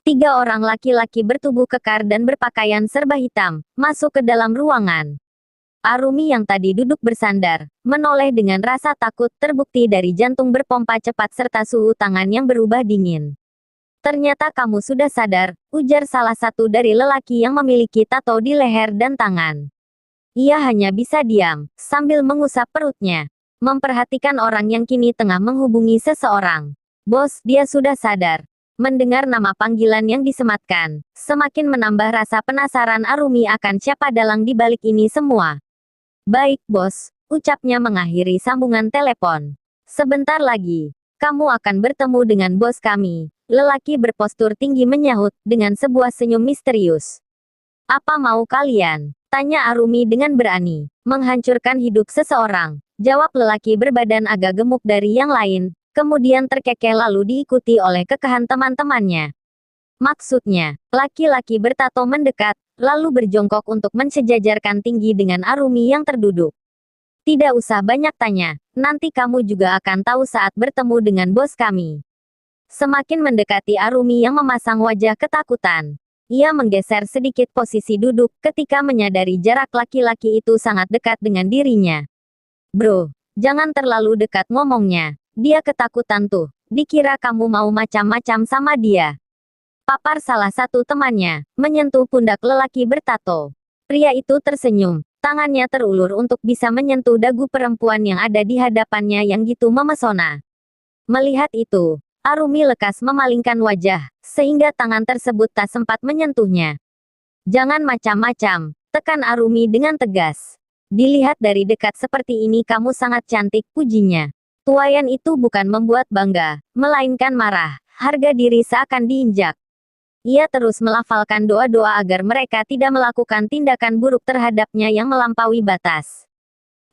Tiga orang laki-laki bertubuh kekar dan berpakaian serba hitam, masuk ke dalam ruangan. Arumi yang tadi duduk bersandar, menoleh dengan rasa takut terbukti dari jantung berpompa cepat serta suhu tangan yang berubah dingin. Ternyata kamu sudah sadar, ujar salah satu dari lelaki yang memiliki tato di leher dan tangan. Ia hanya bisa diam, sambil mengusap perutnya. Memperhatikan orang yang kini tengah menghubungi seseorang. Bos, dia sudah sadar. Mendengar nama panggilan yang disematkan, semakin menambah rasa penasaran Arumi akan siapa dalang di balik ini semua. Baik, bos, ucapnya mengakhiri sambungan telepon. Sebentar lagi, kamu akan bertemu dengan bos kami. Lelaki berpostur tinggi menyahut, dengan sebuah senyum misterius. Apa mau kalian? Tanya Arumi dengan berani. Menghancurkan hidup seseorang, jawab lelaki berbadan agak gemuk dari yang lain. Kemudian terkekeh lalu diikuti oleh kekahan teman-temannya. Maksudnya, laki-laki bertato mendekat, lalu berjongkok untuk mensejajarkan tinggi dengan Arumi yang terduduk. Tidak usah banyak tanya, nanti kamu juga akan tahu saat bertemu dengan bos kami. Semakin mendekati Arumi yang memasang wajah ketakutan. Ia menggeser sedikit posisi duduk ketika menyadari jarak laki-laki itu sangat dekat dengan dirinya. Bro, jangan terlalu dekat ngomongnya. Dia ketakutan tuh, dikira kamu mau macam-macam sama dia. Papar salah satu temannya, menyentuh pundak lelaki bertato. Pria itu tersenyum, tangannya terulur untuk bisa menyentuh dagu perempuan yang ada di hadapannya yang gitu memesona. Melihat itu, Arumi lekas memalingkan wajah, sehingga tangan tersebut tak sempat menyentuhnya. Jangan macam-macam, tekan Arumi dengan tegas. Dilihat dari dekat seperti ini kamu sangat cantik, pujinya. Tuayan itu bukan membuat bangga, melainkan marah. Harga diri seakan diinjak. Ia terus melafalkan doa-doa agar mereka tidak melakukan tindakan buruk terhadapnya yang melampaui batas.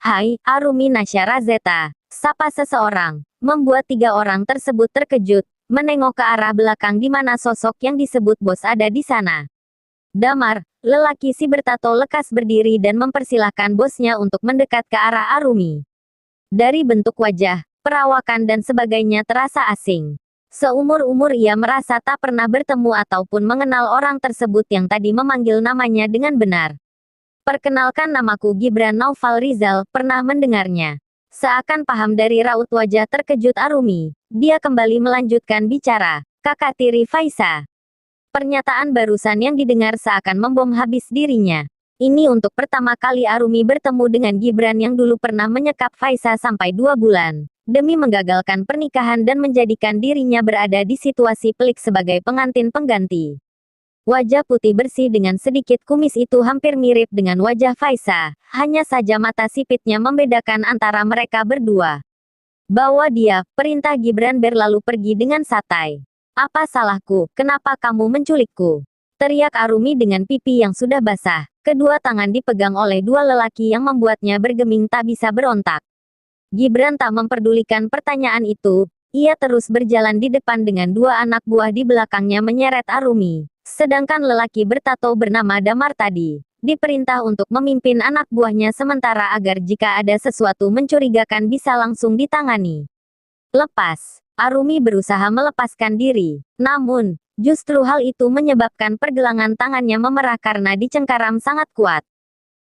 Hai, Arumi Nasyarazeta, sapa seseorang, membuat tiga orang tersebut terkejut, menengok ke arah belakang di mana sosok yang disebut bos ada di sana. Damar, lelaki si bertato lekas berdiri dan mempersilahkan bosnya untuk mendekat ke arah Arumi. Dari bentuk wajah, perawakan dan sebagainya terasa asing. Seumur-umur ia merasa tak pernah bertemu ataupun mengenal orang tersebut yang tadi memanggil namanya dengan benar. Perkenalkan namaku Gibran Naufal Rizal, pernah mendengarnya. Seakan paham dari raut wajah terkejut Arumi, dia kembali melanjutkan bicara, kakak tiri Faisa. Pernyataan barusan yang didengar seakan membom habis dirinya. Ini untuk pertama kali Arumi bertemu dengan Gibran yang dulu pernah menyekap Faisa sampai 2 bulan, demi menggagalkan pernikahan dan menjadikan dirinya berada di situasi pelik sebagai pengantin pengganti. Wajah putih bersih dengan sedikit kumis itu hampir mirip dengan wajah Faisa, hanya saja mata sipitnya membedakan antara mereka berdua. Bawa dia, perintah Gibran berlalu pergi dengan santai. Apa salahku, kenapa kamu menculikku? Teriak Arumi dengan pipi yang sudah basah. Kedua tangan dipegang oleh dua lelaki yang membuatnya bergeming tak bisa berontak. Gibran tak memperdulikan pertanyaan itu. Ia terus berjalan di depan dengan dua anak buah di belakangnya menyeret Arumi. Sedangkan lelaki bertato bernama Damar tadi diperintah untuk memimpin anak buahnya sementara agar jika ada sesuatu mencurigakan bisa langsung ditangani. Lepas, Arumi berusaha melepaskan diri. Namun, justru hal itu menyebabkan pergelangan tangannya memerah karena dicengkaram sangat kuat.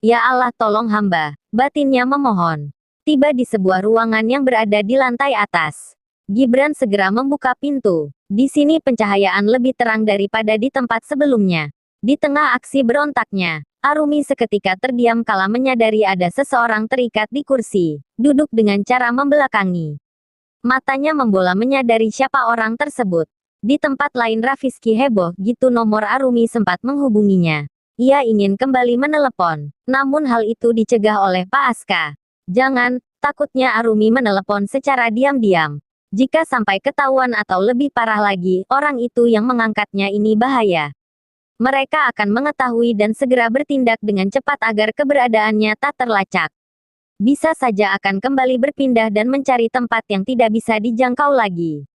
Ya Allah tolong hamba, batinnya memohon. Tiba di sebuah ruangan yang berada di lantai atas. Gibran segera membuka pintu. Di sini pencahayaan lebih terang daripada di tempat sebelumnya. Di tengah aksi berontaknya, Arumi seketika terdiam kala menyadari ada seseorang terikat di kursi, duduk dengan cara membelakangi. Matanya membola menyadari siapa orang tersebut. Di tempat lain Rafizky heboh gitu nomor Arumi sempat menghubunginya. Ia ingin kembali menelepon, namun hal itu dicegah oleh Pak Aska. Jangan, takutnya Arumi menelepon secara diam-diam. Jika sampai ketahuan atau lebih parah lagi, orang itu yang mengangkatnya ini bahaya. Mereka akan mengetahui dan segera bertindak dengan cepat agar keberadaannya tak terlacak. Bisa saja akan kembali berpindah dan mencari tempat yang tidak bisa dijangkau lagi.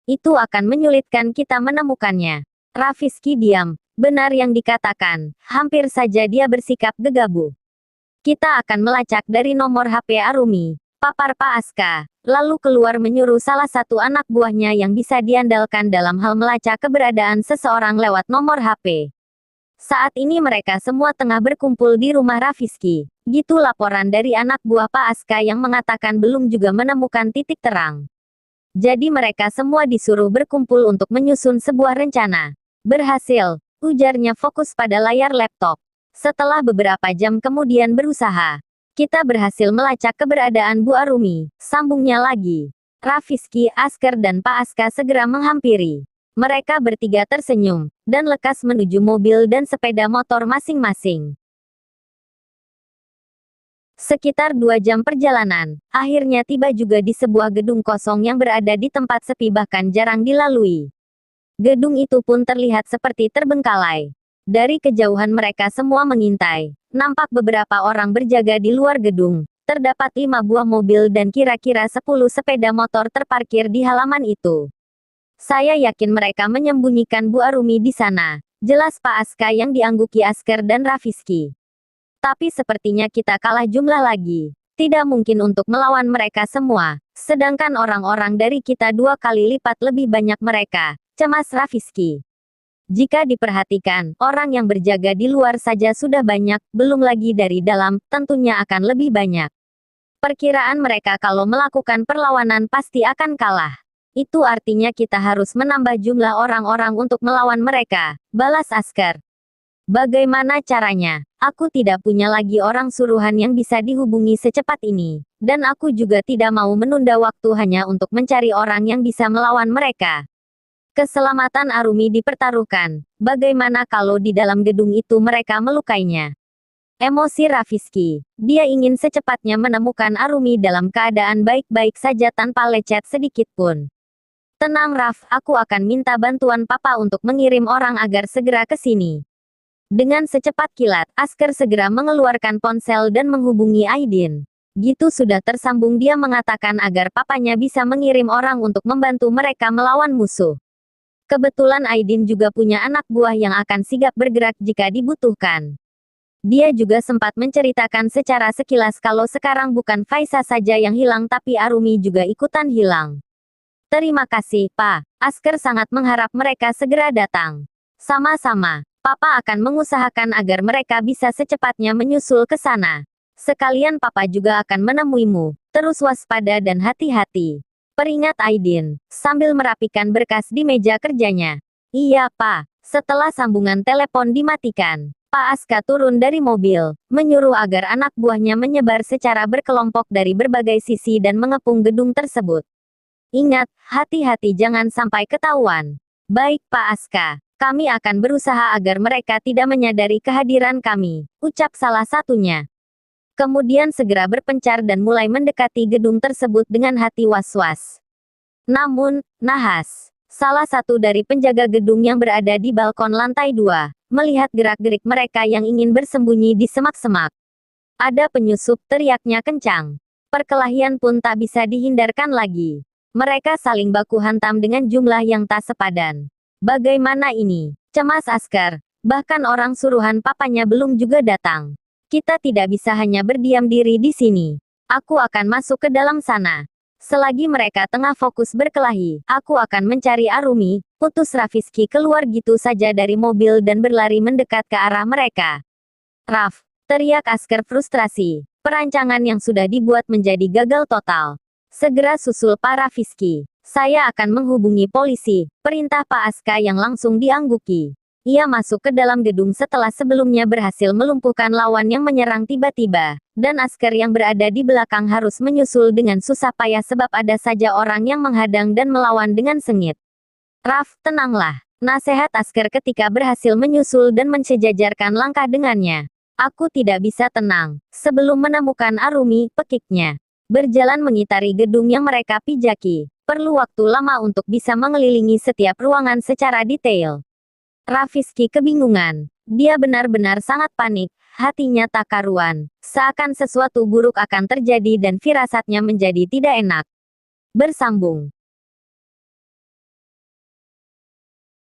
Itu akan menyulitkan kita menemukannya. Rafizky diam. Benar yang dikatakan, hampir saja dia bersikap gegabah. Kita akan melacak dari nomor HP Arumi, papar Pak Aska. lalu keluar menyuruh salah satu anak buahnya yang bisa diandalkan dalam hal melacak keberadaan seseorang lewat nomor HP. Saat ini mereka semua tengah berkumpul di rumah Rafizky. Gitu laporan dari anak buah Pak Aska yang mengatakan belum juga menemukan titik terang. Jadi mereka semua disuruh berkumpul untuk menyusun sebuah rencana. Berhasil, ujarnya fokus pada layar laptop. Setelah beberapa jam kemudian berusaha, kita berhasil melacak keberadaan Bu Arumi, sambungnya lagi. Rafizky, Asker dan Pak Aska segera menghampiri. Mereka bertiga tersenyum, dan lekas menuju mobil dan sepeda motor masing-masing. Sekitar 2 jam perjalanan, akhirnya tiba juga di sebuah gedung kosong yang berada di tempat sepi bahkan jarang dilalui. Gedung itu pun terlihat seperti terbengkalai. Dari kejauhan mereka semua mengintai. Nampak beberapa orang berjaga di luar gedung. Terdapat 5 buah mobil dan kira-kira 10 sepeda motor terparkir di halaman itu. Saya yakin mereka menyembunyikan Bu Arumi di sana. Jelas Pak Aska yang diangguki Asker dan Rafizky. Tapi sepertinya kita kalah jumlah lagi. Tidak mungkin untuk melawan mereka semua. Sedangkan orang-orang dari kita 2 kali lipat lebih banyak mereka. Cemas Rafizky. Jika diperhatikan, orang yang berjaga di luar saja sudah banyak, belum lagi dari dalam, tentunya akan lebih banyak. Perkiraan mereka kalau melakukan perlawanan pasti akan kalah. Itu artinya kita harus menambah jumlah orang-orang untuk melawan mereka, balas Asker. Bagaimana caranya? Aku tidak punya lagi orang suruhan yang bisa dihubungi secepat ini. Dan aku juga tidak mau menunda waktu hanya untuk mencari orang yang bisa melawan mereka. Keselamatan Arumi dipertaruhkan. Bagaimana kalau di dalam gedung itu mereka melukainya? Emosi Rafizky. Dia ingin secepatnya menemukan Arumi dalam keadaan baik-baik saja tanpa lecet sedikit pun. Tenang Raf, aku akan minta bantuan Papa untuk mengirim orang agar segera ke sini. Dengan secepat kilat, Asker segera mengeluarkan ponsel dan menghubungi Aidin. Gitu sudah tersambung dia mengatakan agar papanya bisa mengirim orang untuk membantu mereka melawan musuh. Kebetulan Aidin juga punya anak buah yang akan sigap bergerak jika dibutuhkan. Dia juga sempat menceritakan secara sekilas kalau sekarang bukan Faisa saja yang hilang tapi Arumi juga ikutan hilang. Terima kasih, Pak. Asker sangat mengharap mereka segera datang. Sama-sama. Papa akan mengusahakan agar mereka bisa secepatnya menyusul ke sana. Sekalian Papa juga akan menemuimu. Terus waspada dan hati-hati. Peringat Aidin, sambil merapikan berkas di meja kerjanya. Iya, Pak. Setelah sambungan telepon dimatikan, Pak Aska turun dari mobil, menyuruh agar anak buahnya menyebar secara berkelompok dari berbagai sisi dan mengepung gedung tersebut. Ingat, hati-hati jangan sampai ketahuan. Baik, Pak Aska. Kami akan berusaha agar mereka tidak menyadari kehadiran kami, ucap salah satunya. Kemudian segera berpencar dan mulai mendekati gedung tersebut dengan hati was-was. Namun, nahas. Salah satu dari penjaga gedung yang berada di balkon lantai 2, melihat gerak-gerik mereka yang ingin bersembunyi di semak-semak. Ada penyusup, teriaknya kencang. Perkelahian pun tak bisa dihindarkan lagi. Mereka saling baku hantam dengan jumlah yang tak sepadan. Bagaimana ini? Cemas Asker. Bahkan orang suruhan papanya belum juga datang. Kita tidak bisa hanya berdiam diri di sini. Aku akan masuk ke dalam sana. Selagi mereka tengah fokus berkelahi, aku akan mencari Arumi. Putus Rafizky keluar gitu saja dari mobil dan berlari mendekat ke arah mereka. Raf, teriak Asker frustrasi. Perancangan yang sudah dibuat menjadi gagal total. Segera susul Pak Rafizky. Saya akan menghubungi polisi, perintah Pak Aska yang langsung diangguki. Ia masuk ke dalam gedung setelah sebelumnya berhasil melumpuhkan lawan yang menyerang tiba-tiba, dan Asker yang berada di belakang harus menyusul dengan susah payah sebab ada saja orang yang menghadang dan melawan dengan sengit. Raf, tenanglah. Nasihat Asker ketika berhasil menyusul dan mensejajarkan langkah dengannya. Aku tidak bisa tenang, sebelum menemukan Arumi, pekiknya. Berjalan mengitari gedung yang mereka pijaki. Perlu waktu lama untuk bisa mengelilingi setiap ruangan secara detail. Rafizky kebingungan. Dia benar-benar sangat panik, hatinya tak karuan. Seakan sesuatu buruk akan terjadi dan firasatnya menjadi tidak enak. Bersambung.